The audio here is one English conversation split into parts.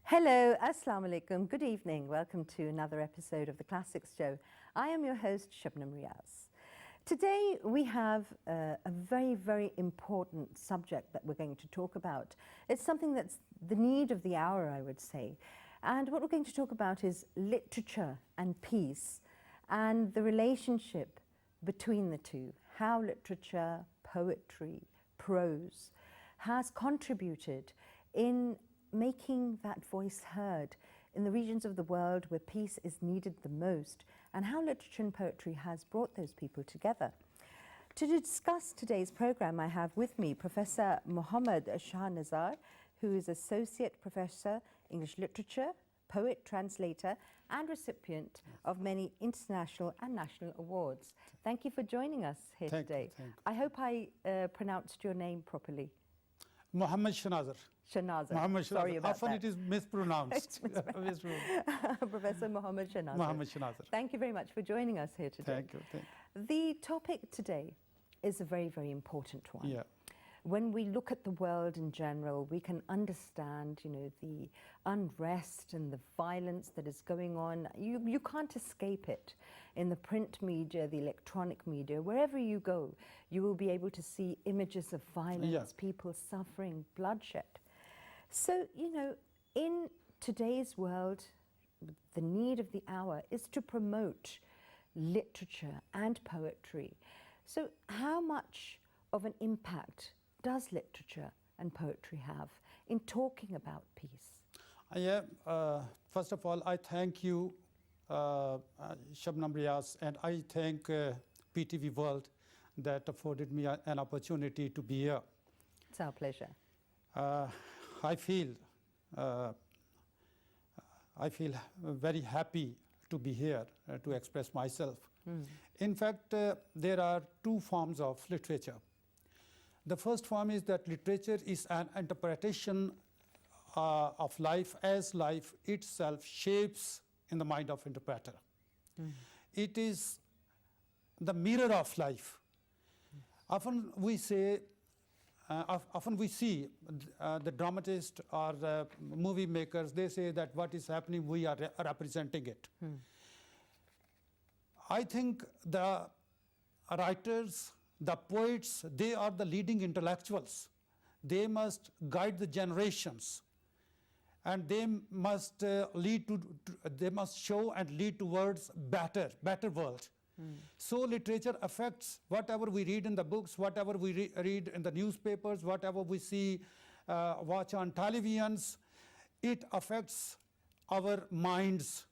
Hello, Assalamu alaikum, good evening. Welcome to another episode of the Classics Show. I am your host, Shabnam Riaz. Today we have a very, very important subject that we're going to talk about. It's something that's the need of the hour, I would say. And what we're going to talk about is literature and peace and the relationship between the two. How literature, poetry, prose has contributed in making that voice heard in the regions of the world where peace is needed the most, and how literature and poetry has brought those people together. To discuss today's program, I have with me Professor Mohammed Shahnazar, who is Associate Professor, English Literature, poet, translator, and recipient of many international and national awards. Thank you for joining us here today. Thank you. I hope I pronounced your name properly. Mohammed Shahnazar. Shahnazar. Mohammed Sorry Shahnazar. about Often that. it is mispronounced. Professor Mohammed Shahnazar. Mohammed Shahnazar. Thank you very much for joining us here today. Thank you. The topic today is a very, very important one. Yeah. When we look at the world in general, we can understand, the unrest and the violence that is going on. You can't escape it. In the print media, the electronic media, wherever you go, you will be able to see images of violence, people suffering, bloodshed. So, in today's world, the need of the hour is to promote literature and poetry. So how much of an impact does literature and poetry have in talking about peace? First of all, I thank you, Shabnam Riaz, and I thank PTV World that afforded me an opportunity to be here. It's our pleasure. I feel very happy to be here to express myself. In fact, there are two forms of literature. The first form is that literature is an interpretation of life as life itself shapes in the mind of interpreter. It is the mirror of life. Often we see the dramatist or the movie makers, they say that what is happening, we are representing it. I think the writers, the poets, they are the leading intellectuals. They must guide the generations, and they must they must show and lead towards better world. So literature affects whatever we read in the books, whatever we read in the newspapers, whatever we see, watch on televisions. It affects our minds,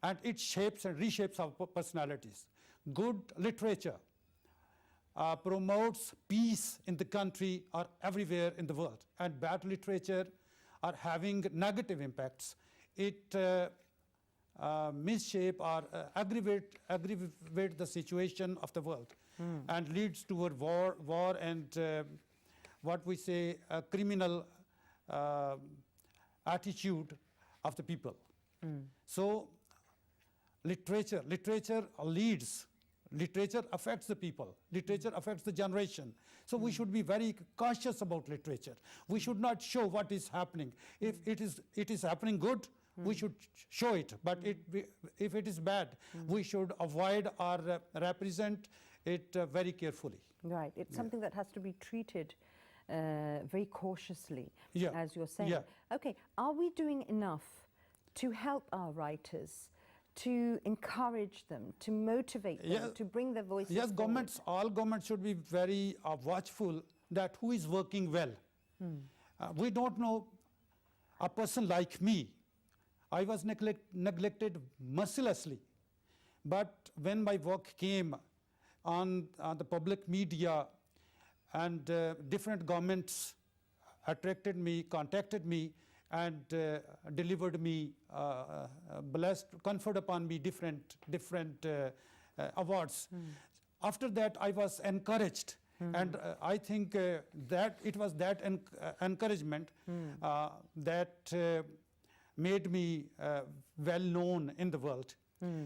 and it shapes and reshapes our personalities. Good literature promotes peace in the country or everywhere in the world, and bad literature are having negative impacts. It misshape or aggravate the situation of the world, and leads to a war and what we say a criminal attitude of the people. So literature leads. Literature affects the people. Literature affects the generation. So we should be very cautious about literature. We should not show what is happening. If it is happening good, we should show it. But if it is bad, we should avoid or represent it very carefully. Right. It's something that has to be treated very cautiously, Yeah. as you're saying. Yeah. Okay. Are we doing enough to help our writers, to encourage them, to motivate them, to bring their voices Yes, forward? all governments should be very watchful that who is working well. We don't know a person like me. I was neglected mercilessly. But when my work came on the public media, and different governments attracted me, contacted me, and delivered me, conferred upon me different awards. After that, I was encouraged, and I think that it was that encouragement that made me well known in the world.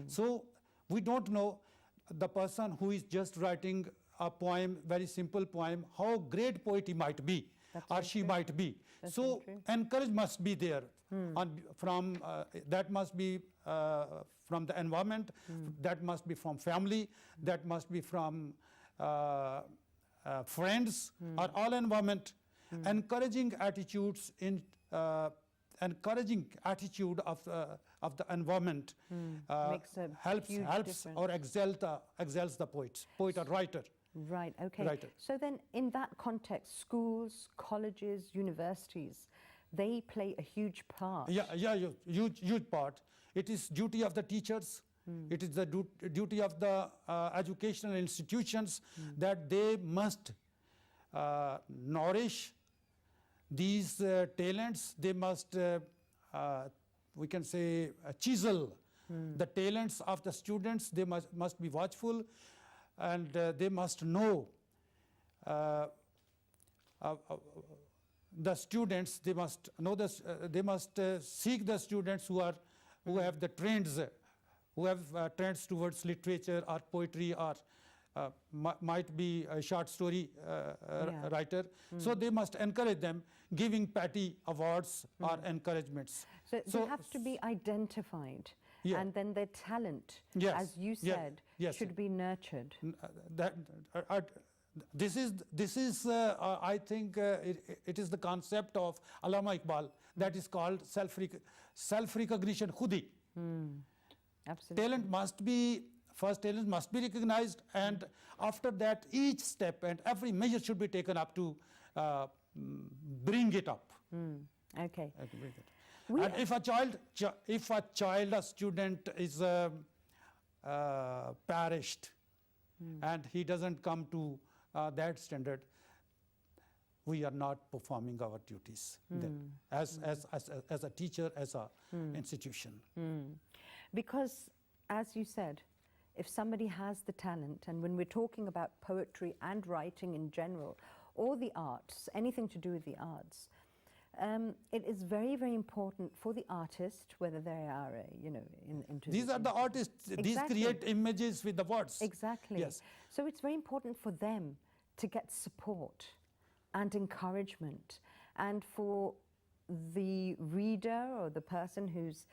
So we don't know the person who is just writing a poem, very simple poem, how great poet he might be. That's or very she true. might be. That's So very true. encourage must be there from that must be from the environment, that must be from family, that must be from friends or all environment. Encouraging attitudes in encouraging attitude of the environment Makes a helps huge helps difference. or excels the poet or writer. Right, okay. Writer. So then in that context, schools, colleges, universities, they play a huge part. Yeah, huge part. It is duty of the teachers. It is the duty of the educational institutions that they must nourish these talents. They must, we can say, chisel the talents of the students. They must be watchful, and they must know the students. They must know this. They must seek the students who have the trends, who have trends towards literature or poetry or might be a short story writer. So they must encourage them, giving petty awards or encouragements. So they have to be identified, Yeah. and then their talent, Yes, as you yeah, said, yes. should be nurtured. This is I think it is the concept of Allama Iqbal that is called self-recognition khudi. Absolutely. Talent must be recognized, and after that each step and every measure should be taken up to bring it up. Okay. And if a student is perished and he doesn't come to that standard, we are not performing our duties then, as a teacher, as a institution. Because, as you said, if somebody has the talent, and when we're talking about poetry and writing in general, or the arts, anything to do with the arts, it is very, very important for the artist, whether they are, into These are the artists. These Exactly. create images with the words. Exactly. Yes. So it's very important for them to get support and encouragement, and for the reader or the person who's,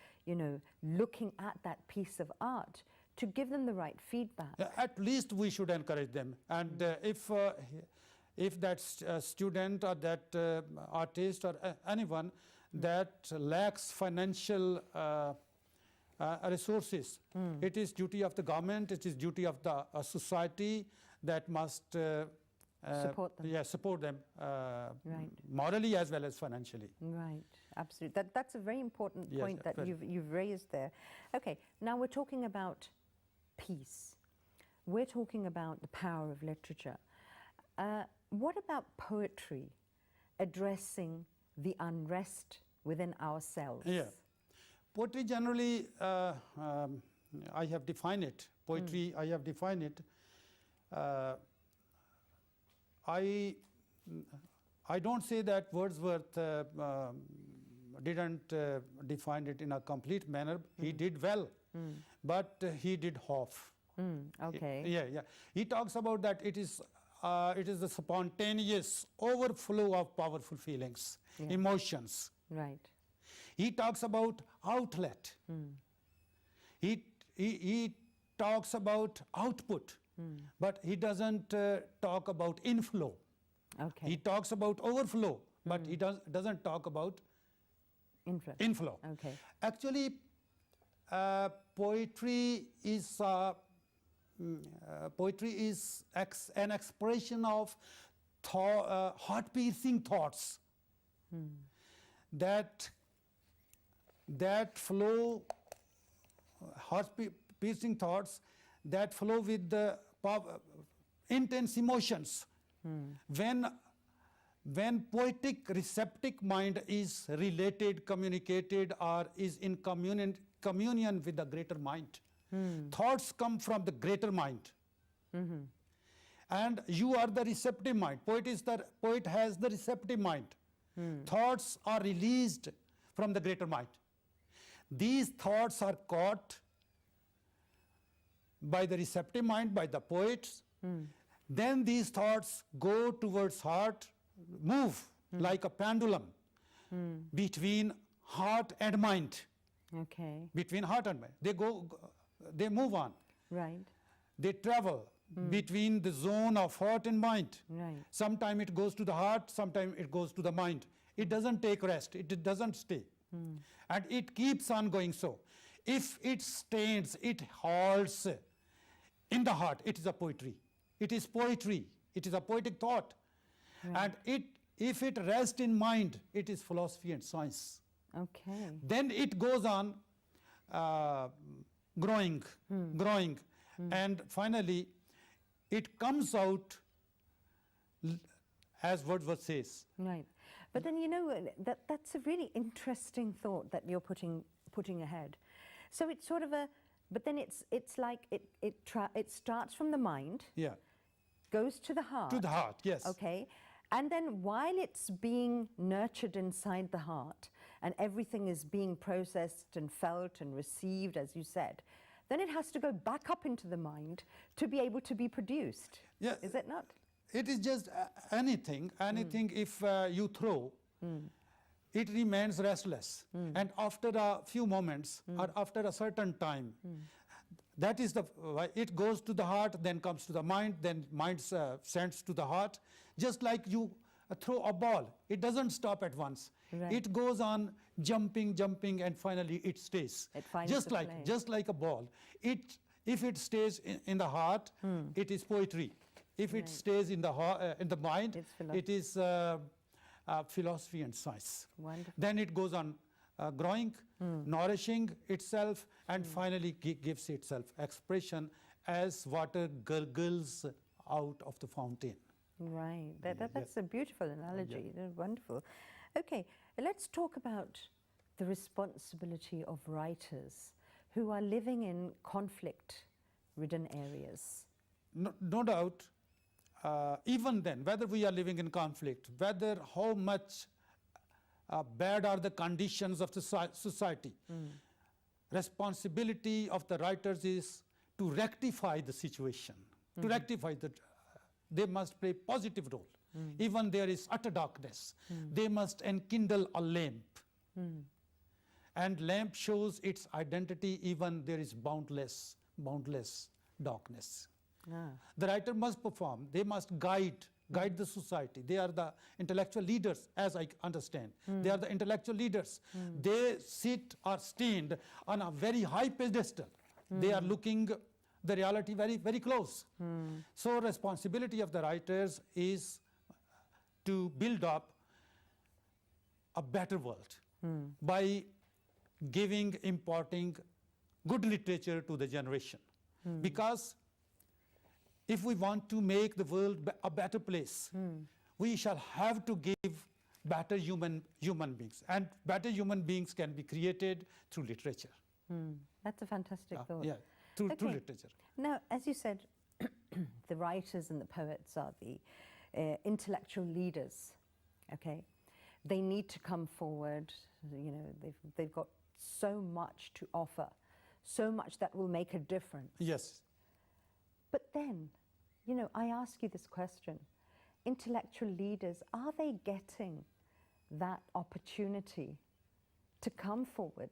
looking at that piece of art to give them the right feedback. At least we should encourage them. And if that student or that artist or anyone that lacks financial resources, it is duty of the government, it is duty of the society that must Support them. support them Right. morally as well as financially. Right, absolutely. That's a very important Yes, point that very. you've raised there. Okay, now we're talking about peace. We're talking about the power of literature. What about poetry addressing the unrest within ourselves? Yeah. Poetry generally, I have defined it. Poetry, I have defined it. I don't say that Wordsworth didn't define it in a complete manner. He did well, but he did half. Okay. Yeah. He talks about that it is the spontaneous overflow of powerful feelings, emotions. Right. He talks about outlet. He talks about output, but he doesn't talk about inflow. Okay. He talks about overflow, but he doesn't talk about Influence. inflow. Okay. Actually, poetry is an expression of heart-piercing thoughts that flow, heart-piercing thoughts that flow with the intense emotions. When poetic receptive mind is related, communicated, or is in communion with the greater mind, thoughts come from the greater mind. And you are the receptive mind. Poet has the receptive mind. Thoughts are released from the greater mind. These thoughts are caught by the receptive mind, by the poets. Then these thoughts go towards heart, move like a pendulum between heart and mind. Okay. Between heart and mind. They move on. Right. They travel between the zone of heart and mind. Right. Sometimes it goes to the heart, sometimes it goes to the mind. It doesn't take rest, it doesn't stay. And it keeps on going so. If it stands, it halts in the heart, it is a poetry. It is poetry. It is a poetic thought. Right. And if it rests in mind, it is philosophy and science. Okay. Then it goes on growing, and finally it comes out as Wordsworth says. Right. But then, you know, that's a really interesting thought that you're putting ahead. So it's sort of but then it's like it starts from the mind, Yeah. goes to the heart. To the heart, yes. Okay. And then while it's being nurtured inside the heart and everything is being processed and felt and received, as you said, then it has to go back up into the mind to be able to be produced. Yeah. Is it not? It is just anything if you throw, it remains restless. And after a few moments or after a certain time, that is why it goes to the heart, then comes to the mind, then mind sends to the heart. Just like you throw a ball, it doesn't stop at once. Right. It goes on jumping, and finally it stays. It finds just the like play. just like a ball. If it stays in the heart, it is poetry. If it stays in the mind, It's philosophy. it is philosophy and science. Wonderful. Then it goes on growing, nourishing itself, and finally gives itself expression as water gurgles out of the fountain. Right. That's a beautiful analogy. Wonderful. Okay, let's talk about the responsibility of writers who are living in conflict-ridden areas. No doubt, even then, whether we are living in conflict, whether how much bad are the conditions of the society, responsibility of the writers is to rectify the situation, to rectify they must play positive role. Even there is utter darkness, they must enkindle a lamp. And lamp shows its identity even there is boundless darkness. The writer must perform, they must guide the society. They are the intellectual leaders, as I understand. They are the intellectual leaders. They sit or stand on a very high pedestal. They are looking the reality very, very close. So responsibility of the writers is to build up a better world by imparting good literature to the generation. Because if we want to make the world a better place, we shall have to give better human beings. And better human beings can be created through literature. That's a fantastic thought. Yeah, through Okay. literature. Now, as you said, the writers and the poets are the intellectual leaders, okay? They need to come forward, you know, they've got so much to offer, so much that will make a difference. Yes. But then, you know, I ask you this question. Intellectual leaders, are they getting that opportunity to come forward?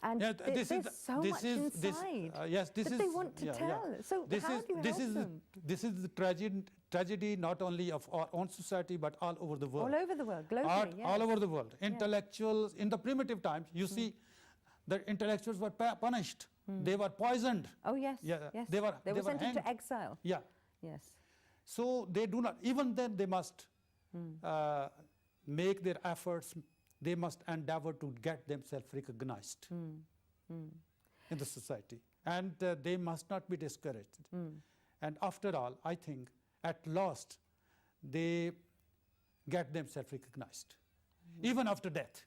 And Yeah, there's so much inside yes, this that is, they want to yeah, tell. yeah. So This how is, do you this help is them? This is the tragedy not only of our own society but all over the world. All over the world, globally, Art, yes. all over the world. Intellectuals, in the primitive times, you see, the intellectuals were punished. They were poisoned. Oh, yes, Yeah, yes. they were sent hanged. into exile. Yeah. Yes. So they do not, even then they must make their efforts, they must endeavor to get themselves recognized in the society. And they must not be discouraged. And after all, I think, at last, they get themselves recognized, even after death.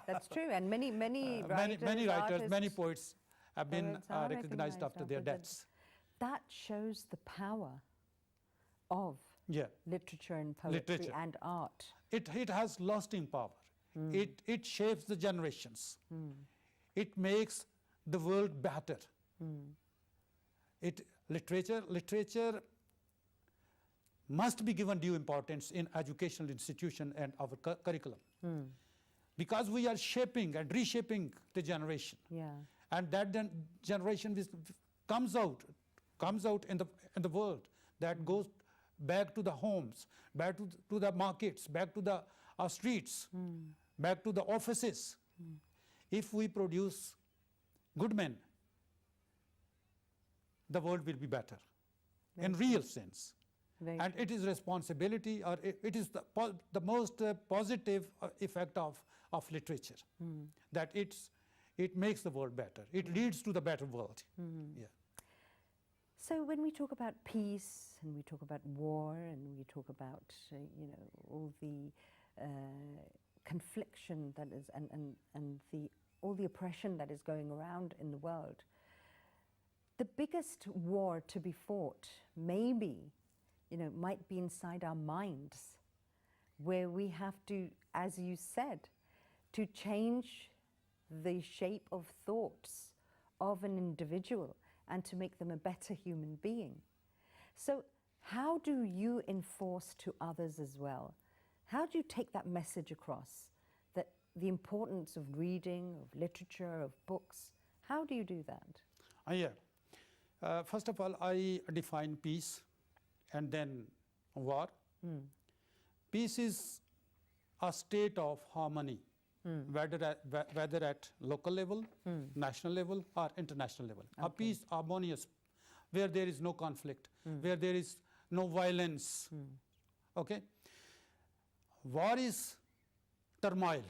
That's true. And many writers, many writers, artists, many poets have been poets are recognized after their deaths. That shows the power of Yeah. literature and poetry Literature. and art. It has lasting power. It shapes the generations. It makes the world better. Literature must be given due importance in educational institution and our curriculum. Because we are shaping and reshaping the generation. Yeah. And that then generation comes out in the world, that goes back to the homes, back to the markets, back to the streets, back to the offices. If we produce good men, the world will be better in real sense. And it is responsibility, or it is the most positive effect of literature, that it makes the world better. It leads to the better world. Yeah. So when we talk about peace, and we talk about war, and we talk about all the confliction that is, and all the oppression that is going around in the world, the biggest war to be fought maybe might be inside our minds, where we have to, as you said, to change the shape of thoughts of an individual and to make them a better human being. So how do you enforce to others as well? How do you take that message across, that the importance of reading, of literature, of books? How do you do that? First of all, I define peace and then war. Peace is a state of harmony, whether at local level, national level, or international level. A peace, harmonious, where there is no conflict, where there is no violence. Okay? War is turmoil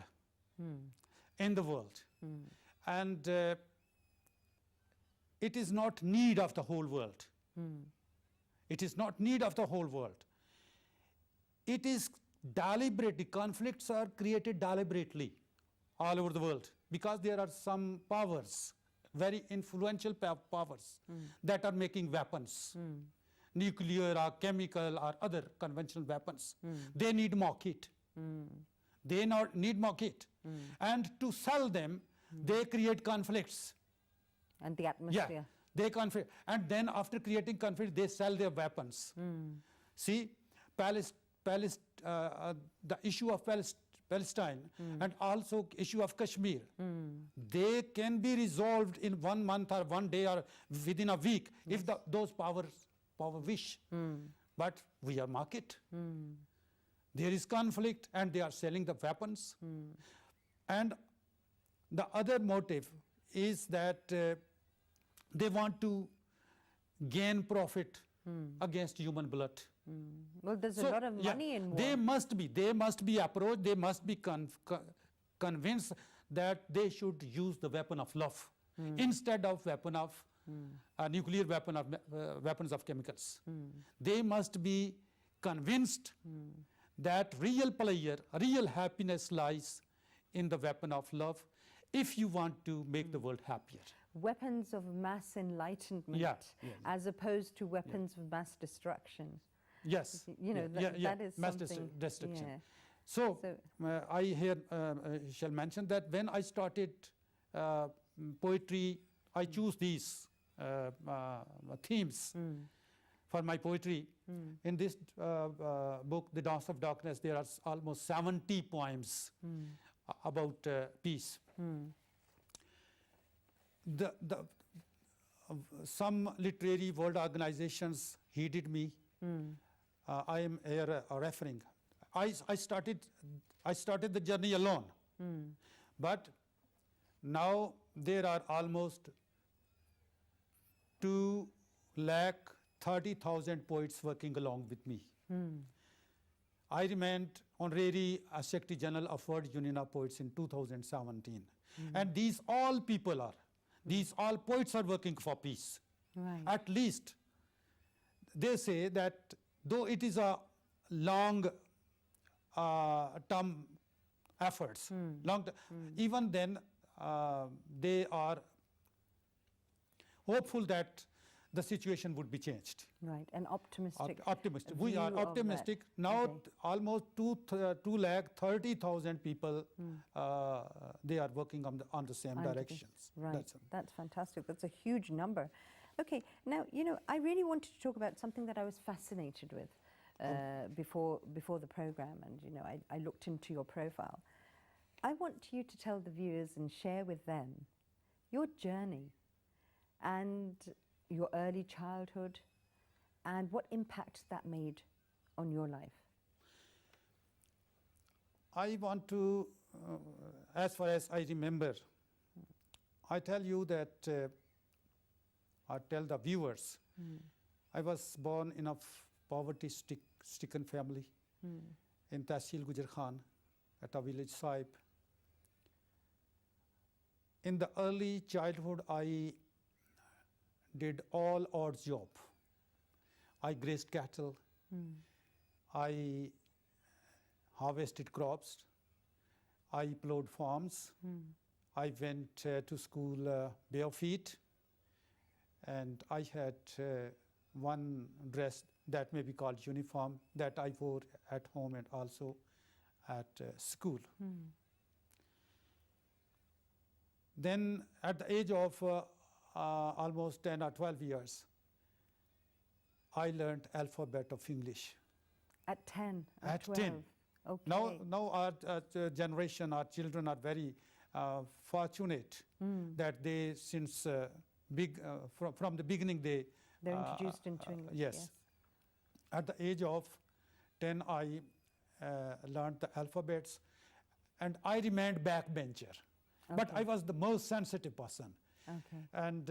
in the world. And it is not need of the whole world. It is not need of the whole world. It is deliberately, conflicts are created deliberately all over the world, because there are some powers, very influential powers, that are making weapons, nuclear or chemical or other conventional weapons. They need market. They need market. And to sell them, they create conflicts. And the atmosphere. Yeah, they conflict. And then after creating conflict, they sell their weapons. See, the issue of Palestine and also issue of Kashmir, they can be resolved in 1 month or 1 day or within a week if those power wish. But we are market. There is conflict and they are selling the weapons. And the other motive is that they want to gain profit against human blood. Well, there's a lot of money in war. They must be approached, they must be convinced that they should use the weapon of love instead of weapon of nuclear weapon of weapons of chemicals. They must be convinced that real happiness lies in the weapon of love, if you want to make the world happier. Weapons of mass enlightenment, as opposed to weapons of mass destruction. Yes, that is mass something. destruction. So I here shall mention that when I started poetry, I choose these themes for my poetry. In this book, The Dance of Darkness, there are almost 70 poems about peace. Some literary world organizations heeded me. I am here referring. I started the journey alone, but now there are almost 230,000 poets working along with me. I remained honorary Secretary General of World Union of Poets in 2017, and these all poets are working for peace. Right. At least they say that though it is a long term efforts, even then they are hopeful that the situation would be changed. Right, and optimistic. Optimistic. We are optimistic. Now almost 230,000 people, they are working on the same directions. Right, that's fantastic. That's a huge number. Okay, now, I really wanted to talk about something that I was fascinated with. before the program, and I looked into your profile. I want you to tell the viewers and share with them your journey and your early childhood and what impact that made on your life. I want to, as far as I remember, I tell you that, I tell the viewers, I was born in a poverty-stricken family in Tehsil Gujar Khan at a village Saib. In the early childhood, I did all odd job. I grazed cattle. I harvested crops. I plowed farms. I went to school bare feet. And I had one dress that may be called uniform that I wore at home and also at school. Then at the age of almost 10 or 12 years, I learned alphabet of English. At 10? At 12. 10. Okay. Now our generation, our children are very fortunate that they, since from the beginning, they're introduced into English. Yes. At the age of 10, I learned the alphabets, and I remained backbencher. Okay. But I was the most sensitive person. Okay. And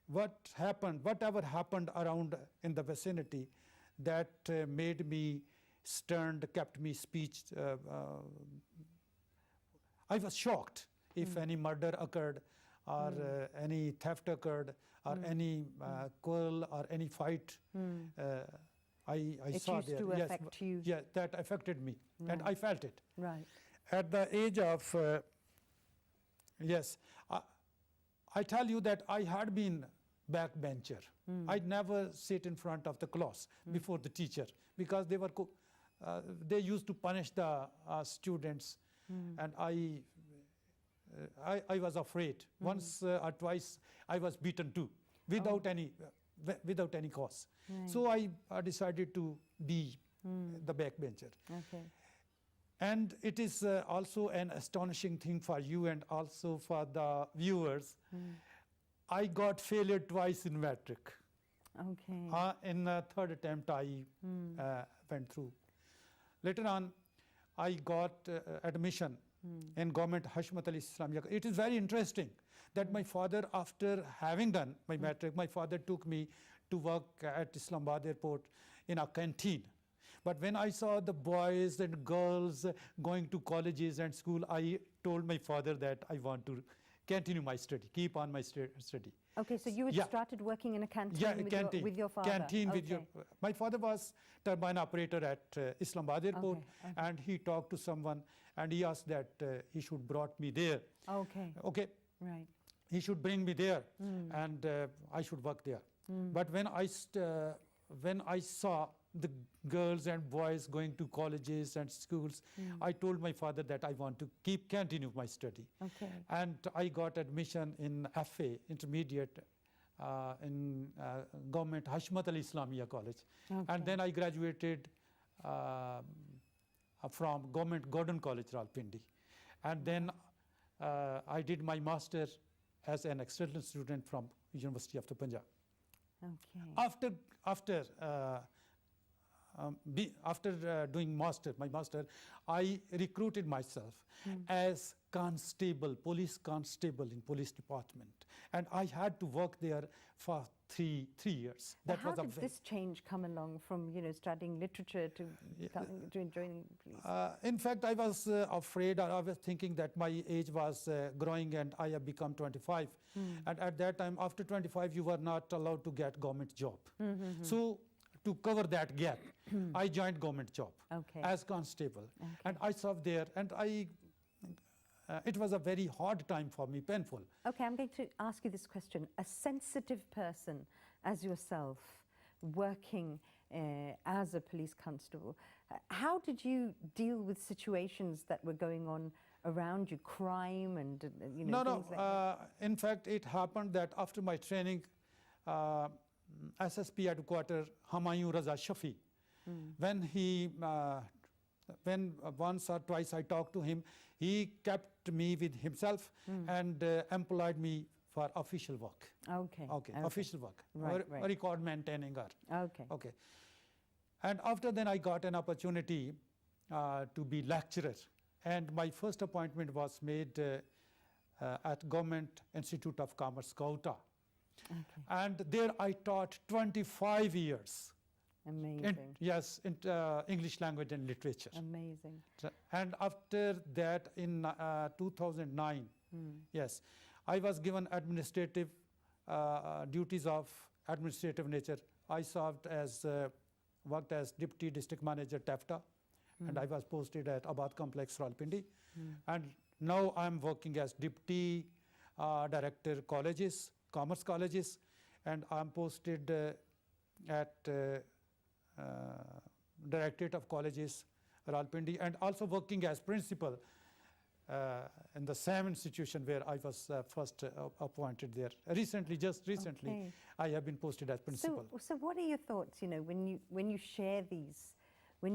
whatever happened around in the vicinity, that made me stern, kept me speech. I was shocked if any murder occurred, or any theft occurred, or any quarrel or any fight. I saw there. It used to affect you. Yeah, that affected me, and I felt it. Right. At the age of, yes, I tell you that I had been backbencher. I'd never sit in front of the class before the teacher, because they were they used to punish the students, and I was afraid. Once or twice I was beaten too, without any cause. Right. So I decided to be the backbencher. Okay. And it is also an astonishing thing for you and also for the viewers. I got failure twice in matric. Okay. In the third attempt, I went through. Later on, I got admission in government Hashmat Ali Islamia. It is very interesting that my father, after having done my matric, my father took me to work at Islamabad airport in a canteen. But when I saw the boys and girls going to colleges and school, I told my father that I want to continue my study, keep on my study. Okay, so you had started working in a canteen, with your father? Canteen with your. My father was turbine operator at Islamabad airport, and he talked to someone, and he asked that he should brought me there. Okay. Okay. Right. He should bring me there, and I should work there. But when I saw the girls and boys going to colleges and schools, I told my father that I want to continue my study. Okay. And I got admission in FA, intermediate, in government Hashmat Ali Islamia College. Okay. And then I graduated from government Gordon College, Rawalpindi. And then I did my master as an external student from University of the Punjab. Okay. After doing my master, I recruited myself as constable, police constable in police department, and I had to work there for three years. That how did this change come along from studying literature to joining police? In fact, I was afraid, or I was thinking that my age was growing, and I have become 25. And at that time, after 25, you were not allowed to get government job. So to cover that gap, I joined government job as constable, and I served there, and it was a very hard time for me, painful. Okay, I'm going to ask you this question. A sensitive person as yourself, working as a police constable, how did you deal with situations that were going on around you, crime and things like that? In fact, it happened that after my training, SSP headquarter Humayun Raza Shafi. When once or twice I talked to him, he kept me with himself and employed me for official work. Okay. Official work, Right. record maintaining or. Okay. And after then I got an opportunity to be lecturer, and my first appointment was made at Government Institute of Commerce, Kota. Okay. And there I taught 25 years. Amazing. In English language and literature. Amazing. And after that, in 2009, yes, I was given administrative duties of administrative nature. I worked as Deputy District Manager, TEFTA, and I was posted at Abad Complex, Rawalpindi. And now I'm working as Deputy Director Colleges, Commerce Colleges, and I'm posted at Directorate of Colleges, Rawalpindi, and also working as principal in the same institution where I was first appointed there. Just recently, Okay. I have been posted as principal. So what are your thoughts, when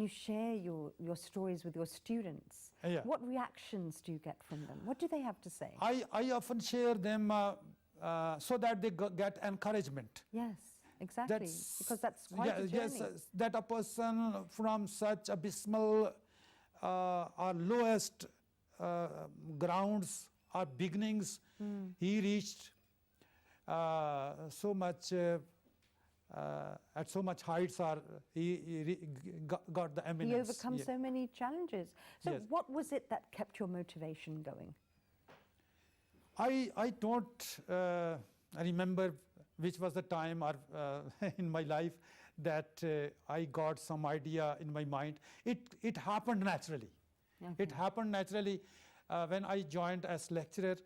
you share your stories with your students? Yeah. What reactions do you get from them? What do they have to say? I often share them so that they get encouragement. Yes, exactly, because that's quite a journey. Yes, that a person from such abysmal or lowest grounds or beginnings, he reached so much at so much heights, or he got the eminence. He overcome so many challenges. So Yes. what was it that kept your motivation going? I don't remember which was the time or in my life that I got some idea in my mind. It happened naturally. Okay. It happened naturally when I joined as lecturer.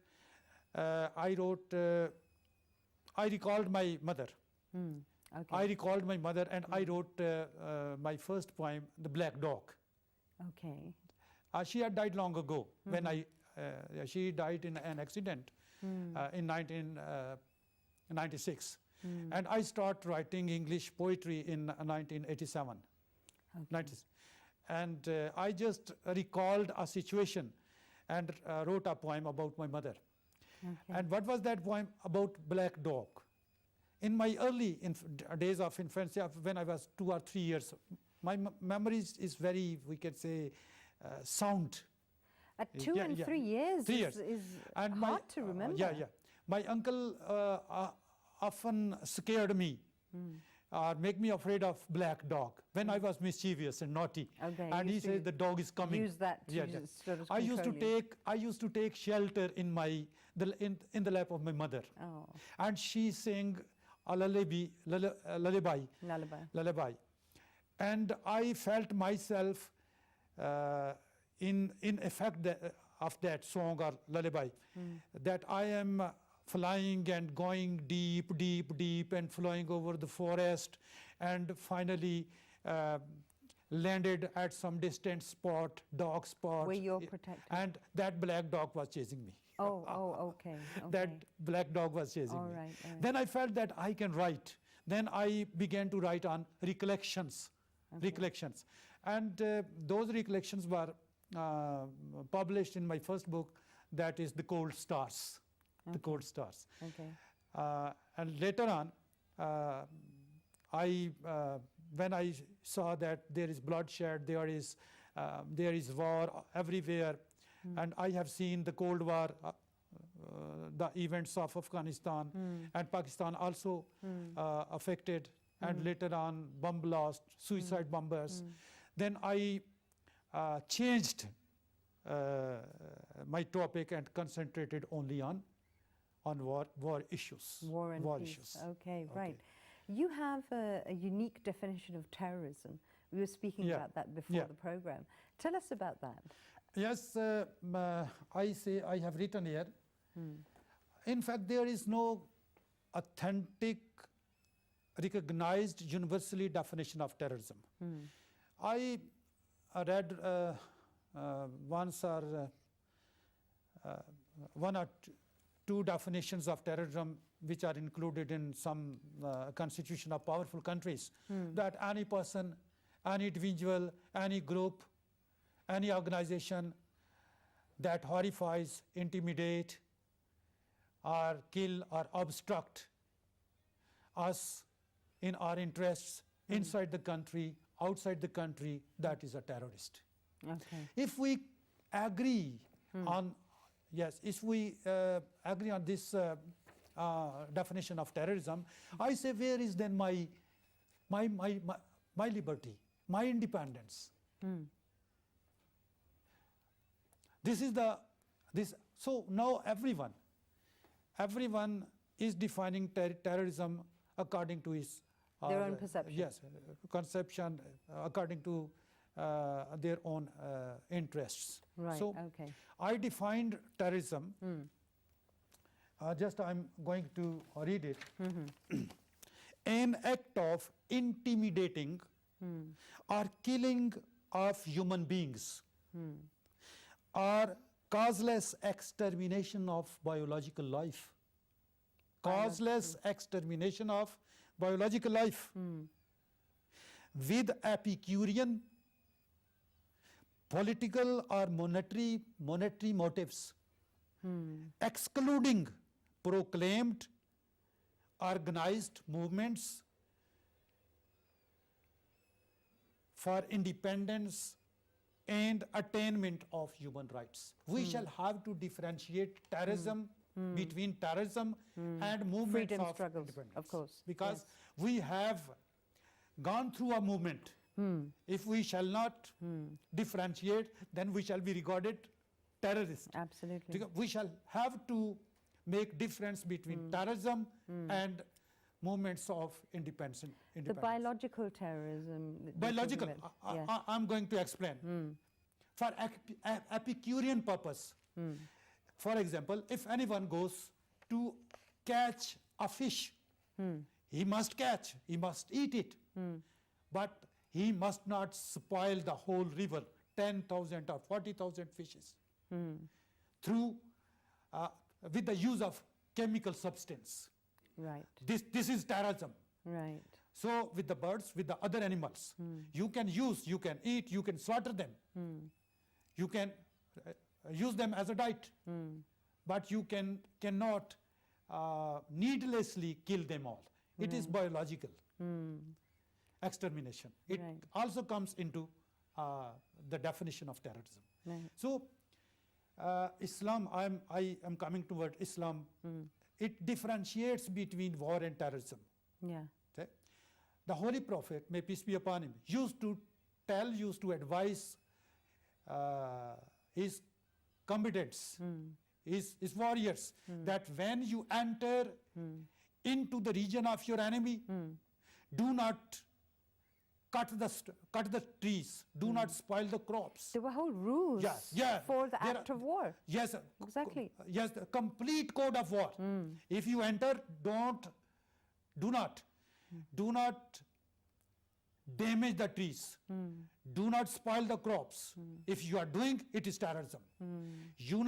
I recalled my mother. Okay. I recalled my mother, and I wrote my first poem, The Black Dog. Okay. She had died long ago. When she died in an accident in 1996. And I started writing English poetry in 1987. Okay. And I just recalled a situation and wrote a poem about my mother. Okay. And what was that poem? About black dog. In my early days of infancy, when I was 2 or 3 years, my memory is very, we can say, sound. At 2 and 3 years, 3 years. is And hard to remember. My uncle often scared me or make me afraid of black dog when I was mischievous and naughty. Okay, And he used to said the dog is coming. Use that to sort of I used to control you. I used to take shelter in the lap of my mother. Oh, And she sang a lullaby. lullaby. And I felt myself in effect of that song or lullaby, that I am flying and going deep, deep, deep, and flying over the forest, and finally landed at some distant spot, dog spot. Where you're protected. And that black dog was chasing me. Okay. That black dog was chasing me. All right. Then I felt that I can write. Then I began to write on recollections. And those recollections were published in my first book, that is The Cold Stars. The Cold Stars. Okay. And later on, when I saw that there is bloodshed, there is war everywhere, and I have seen the Cold War, the events of Afghanistan and Pakistan also affected, and later on bomb blast, suicide bombers. Then I changed my topic and concentrated only on war issues. War and peace. Issues. Okay, right. You have a unique definition of terrorism. We were speaking about that before the program. Tell us about that. Yes, I have written here. In fact, there is no authentic, recognized, universally definition of terrorism. I read once or one or two definitions of terrorism which are included in some constitution of powerful countries, that any person, any individual, any group, any organization that horrifies, intimidate, or kill or obstruct us in our interests inside the country, outside the country, that is a terrorist. Okay. If we agree on, yes, if we agree on this definition of terrorism, I say, where is then my liberty, my independence? So now everyone is defining terrorism according to his their own perception. Yes, conception according to their own interests. Right. So okay. I defined terrorism. Just I'm going to read it. An act of intimidating or killing of human beings, or causeless extermination of biological life. Causeless extermination of biological life with Epicurean, political or monetary motives, excluding proclaimed organized movements for independence and attainment of human rights. We shall have to differentiate terrorism between terrorism and movements Freedom of struggles, independence. of course, Because yes. we have gone through a movement. If we shall not differentiate, then we shall be regarded terrorists. Absolutely. Because we shall have to make difference between terrorism and movements of independence. The biological terrorism. that you're Biological, talking about. Yes. I'm going to explain. For Epicurean purpose, for example, if anyone goes to catch a fish, he must catch, he must eat it, but he must not spoil the whole river, 10,000 or 40,000 fishes, through with the use of chemical substance. Right. This is terrorism. Right. So with the birds, with the other animals, you can use, you can eat, you can slaughter them. You can use them as a diet, but you cannot needlessly kill them all. It is biological extermination. It Right. also comes into the definition of terrorism. Right. So Islam, I am coming toward Islam. It differentiates between war and terrorism. Yeah. Okay? The Holy Prophet, may peace be upon him, used to advise his combatants, his warriors, that when you enter into the region of your enemy, do not cut the trees, do not spoil the crops. There were whole rules for the act of war. Yes, Exactly. Yes, the complete code of war. If you enter, do not damage the trees. Do not spoil the crops. If you are doing, it is terrorism. You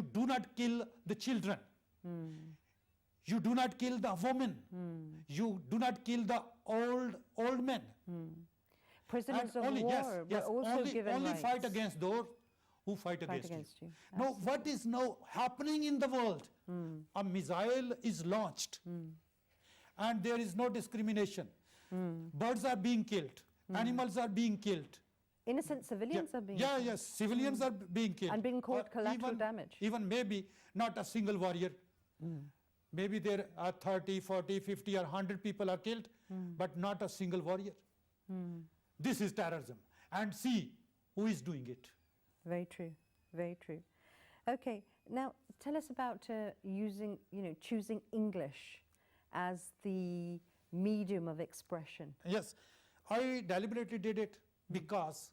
do not kill the children. You do not kill the women. You do not kill the old men. Prisoners of only, war were also given only rights. fight against those who fight against you. Now, what is now happening in the world? A missile is launched, and there is no discrimination. Birds are being killed. Animals are being killed. Innocent civilians are being killed. Yes, civilians are being killed. And being caused Or collateral damage. Even maybe not a single warrior. Maybe there are 30, 40, 50 or 100 people are killed, but not a single warrior. This is terrorism. And see who is doing it. Very true. Very true. Okay. Now, tell us about choosing English as the medium of expression. Yes, I deliberately did it because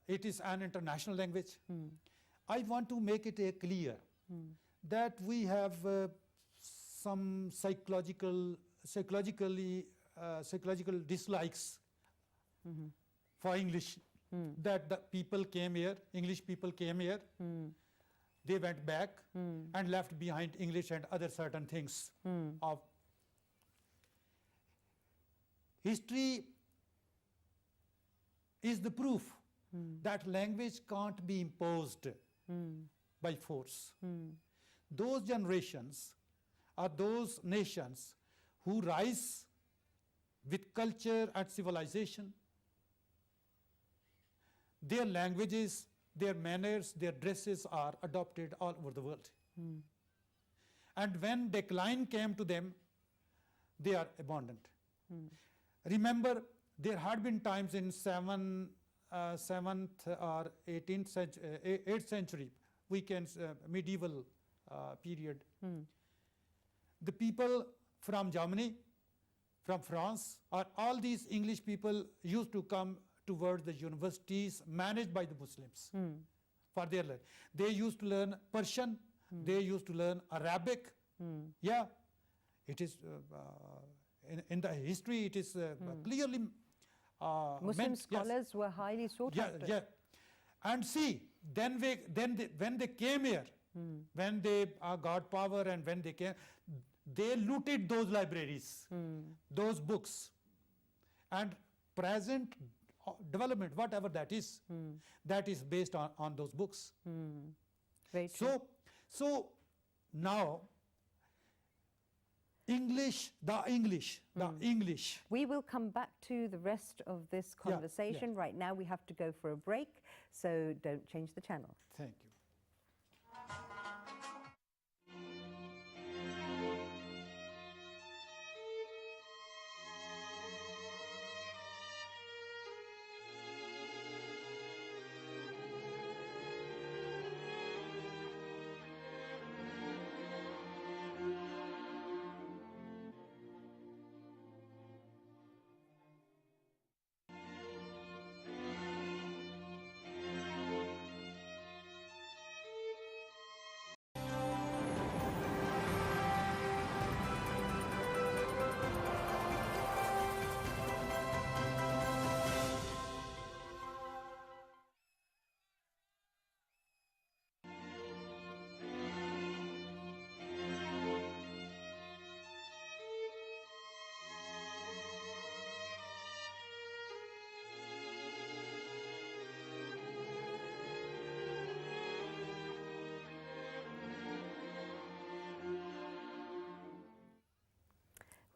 it is an international language. I want to make it clear that we have some psychological dislikes for English. That the people came here, English people came here they went back and left behind English and other certain things of history is the proof that language can't be imposed by force. Those generations are those nations who rise with culture and civilization. Their languages, their manners, their dresses are adopted all over the world. And when decline came to them, they are abandoned. Remember, there had been times in 7th or 18th century, 8th century, medieval period. The people from Germany, from France, or all these English people used to come towards the universities managed by the Muslims for their learning. They used to learn Persian, they used to learn Arabic. Yeah, it is in the history, it is clearly Muslim scholars were highly sought after. Yeah, and see, when they came here, when they got power and when they came, they looted those libraries, those books, and present development, whatever that is based on those books. Very true. So now, the English. We will come back to the rest of this conversation. Right now we have to go for a break, so don't change the channel. Thank you.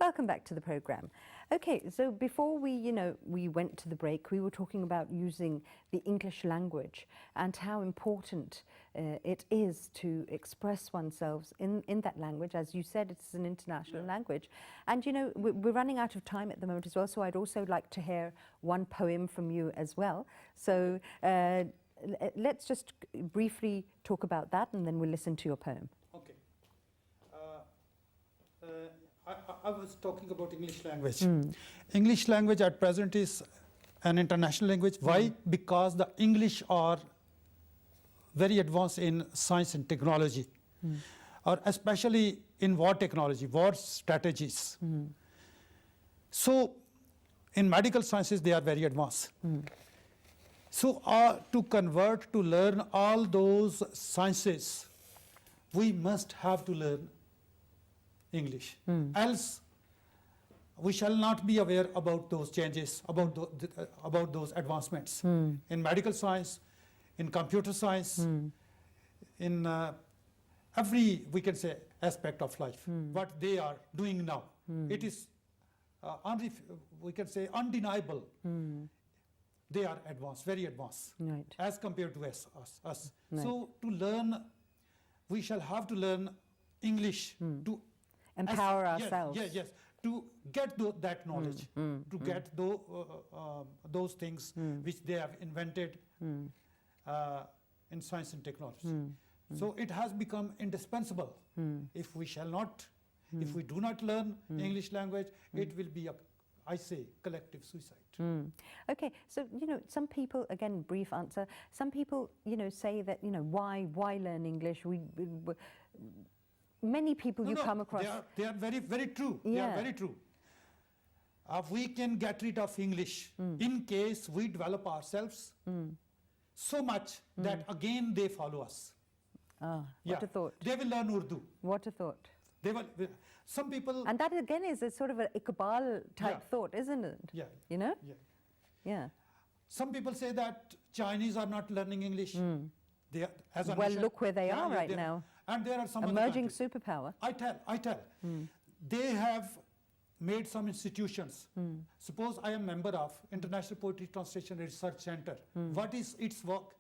Welcome back to the program. Okay, so before we went to the break, we were talking about using the English language and how important it is to express oneself in that language. As you said, it's an international language. And we're running out of time at the moment as well, so I'd also like to hear one poem from you as well. So let's just briefly talk about that and then we'll listen to your poem. Okay. I was talking about English language. English language at present is an international language. Why? Because the English are very advanced in science and technology, or especially in war technology, war strategies. So in medical sciences, they are very advanced. So to learn all those sciences, we must have to learn English. Else, we shall not be aware about those changes, about those advancements in medical science, in computer science, in every, we can say, aspect of life. What they are doing now, it is, we can say, undeniable. They are advanced, very advanced, as compared to us. Right. So to learn, we shall have to learn English to empower ourselves. Yes, to get that knowledge, to get those things which they have invented in science and technology. So it has become indispensable. If we shall not, if we do not learn English language, it will be I say collective suicide. Okay, so some people, again, brief answer. Some people, say that why learn English? Many people come across. They are very, very true. Yeah. They are very true. We can get rid of English in case we develop ourselves so much that again they follow us. What Yeah. a thought. They will learn Urdu. What a thought. They will. Some people. And that again is a sort of an Iqbal type Yeah. thought, isn't it? Yeah. You know? Yeah. Yeah. Some people say that Chinese are not learning English. They are, as a Well, nation. look where they Yeah, are yeah, right they- now. And there are some other Emerging countries. superpower. I tell. They have made some institutions. Suppose I am member of International Poetry Translation Research Center. What is its work?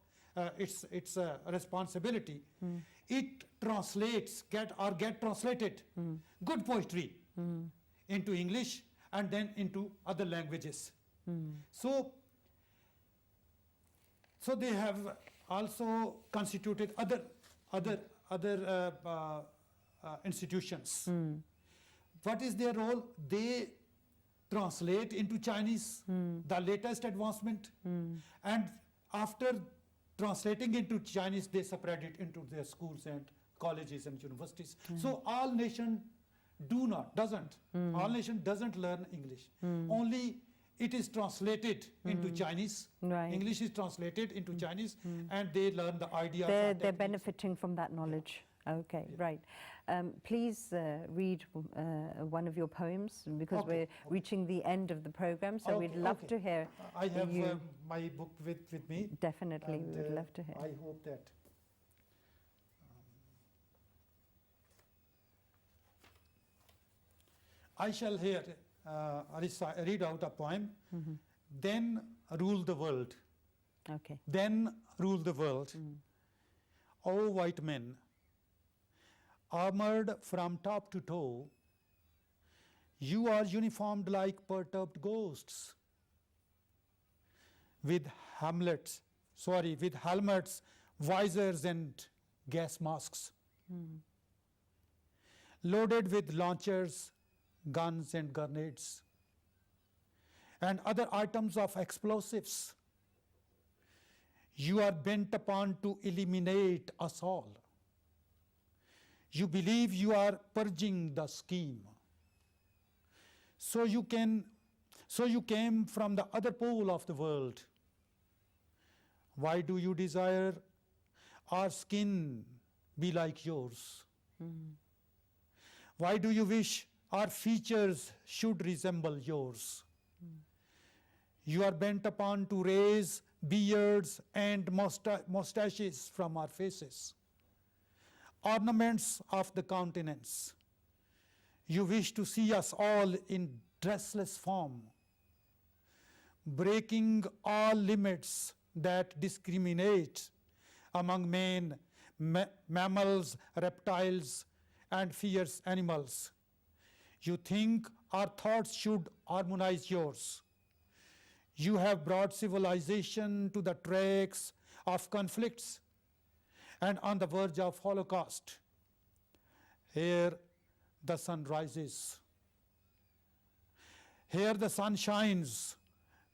Its responsibility? It translates, get translated good poetry into English and then into other languages. So they have also constituted other institutions. What is their role? They translate into Chinese the latest advancement, and after translating into Chinese, they spread it into their schools and colleges and universities. So all nation doesn't learn English. Only it is translated into Chinese. Right. English is translated into Chinese, and they learn the ideas. They're techniques. benefiting from that knowledge. Okay, right. Please read one of your poems, because Okay, we're reaching the end of the program, so we'd Okay, love okay. to hear I have you. my book with me. Definitely, we and, would love to hear. I hope that I shall here read out a poem. Then rule the world. Okay. Then rule the world. O white men, armored from top to toe, you are uniformed like perturbed ghosts, with helmets, visors, and gas masks, loaded with launchers, guns, and grenades, and other items of explosives. You are bent upon to eliminate us all. You believe you are purging the scheme. So you came from the other pole of the world. Why do you desire our skin be like yours? Why do you wish our features should resemble yours? You are bent upon to raise beards and mustaches from our faces, ornaments of the countenance. You wish to see us all in dressless form, breaking all limits that discriminate among men, mammals, reptiles, and fierce animals. You think our thoughts should harmonize yours. You have brought civilization to the tracks of conflicts and on the verge of Holocaust. Here the sun rises. Here the sun shines.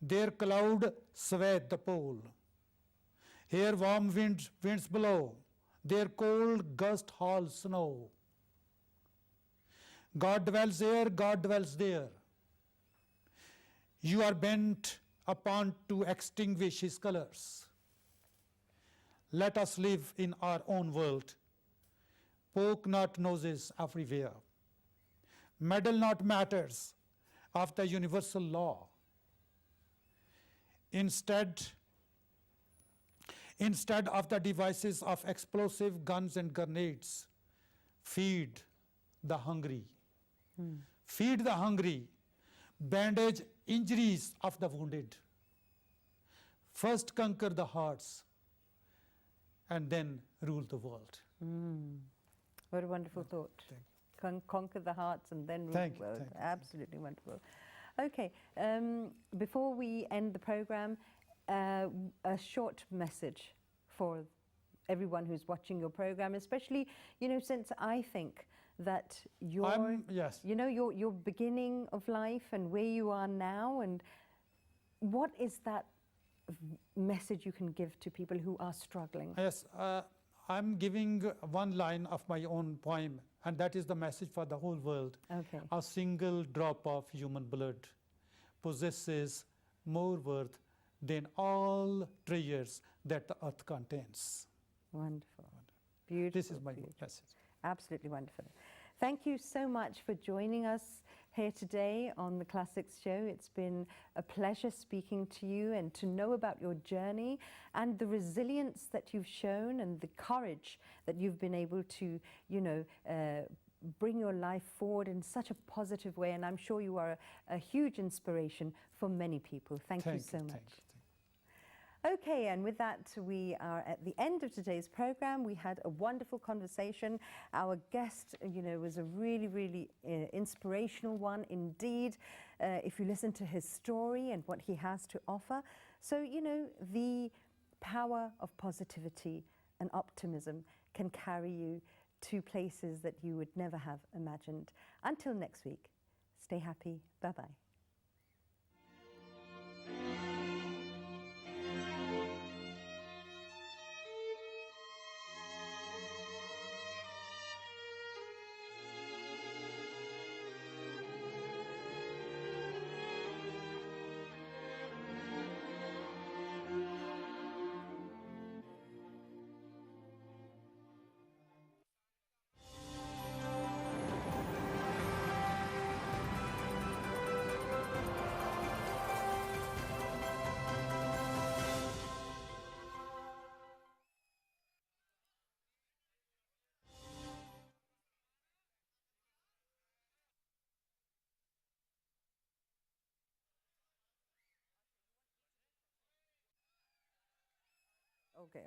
There cloud swathe the pole. Here warm winds blow. There cold gust haul snow. God dwells here, God dwells there. You are bent upon to extinguish his colors. Let us live in our own world. Poke not noses everywhere. Meddle not matters of the universal law. Instead of the devices of explosive guns and grenades, feed the hungry. Feed the hungry. Bandage injuries of the wounded. First conquer the hearts, and then rule the world. What a wonderful thought. Conquer the hearts and then rule Thank the you, world. thank you. Absolutely wonderful. Okay, before we end the program, a short message for everyone who's watching your program, especially, since I think that Yes. your beginning of life and where you are now, and what is that message you can give to people who are struggling? Yes, I'm giving one line of my own poem, and that is the message for the whole world. Okay. A single drop of human blood possesses more worth than all treasures that the earth contains. Wonderful. Beautiful. This is my message. Absolutely wonderful. Thank you so much for joining us here today on the Classics Show. It's been a pleasure speaking to you and to know about your journey and the resilience that you've shown and the courage that you've been able to, bring your life forward in such a positive way. And I'm sure you are a huge inspiration for many people. Thank you so much. Thank you. Okay, and with that, we are at the end of today's program. We had a wonderful conversation. Our guest, was a really, really inspirational one indeed. If you listen to his story and what he has to offer. So, the power of positivity and optimism can carry you to places that you would never have imagined. Until next week, stay happy. Bye-bye.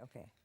Okay.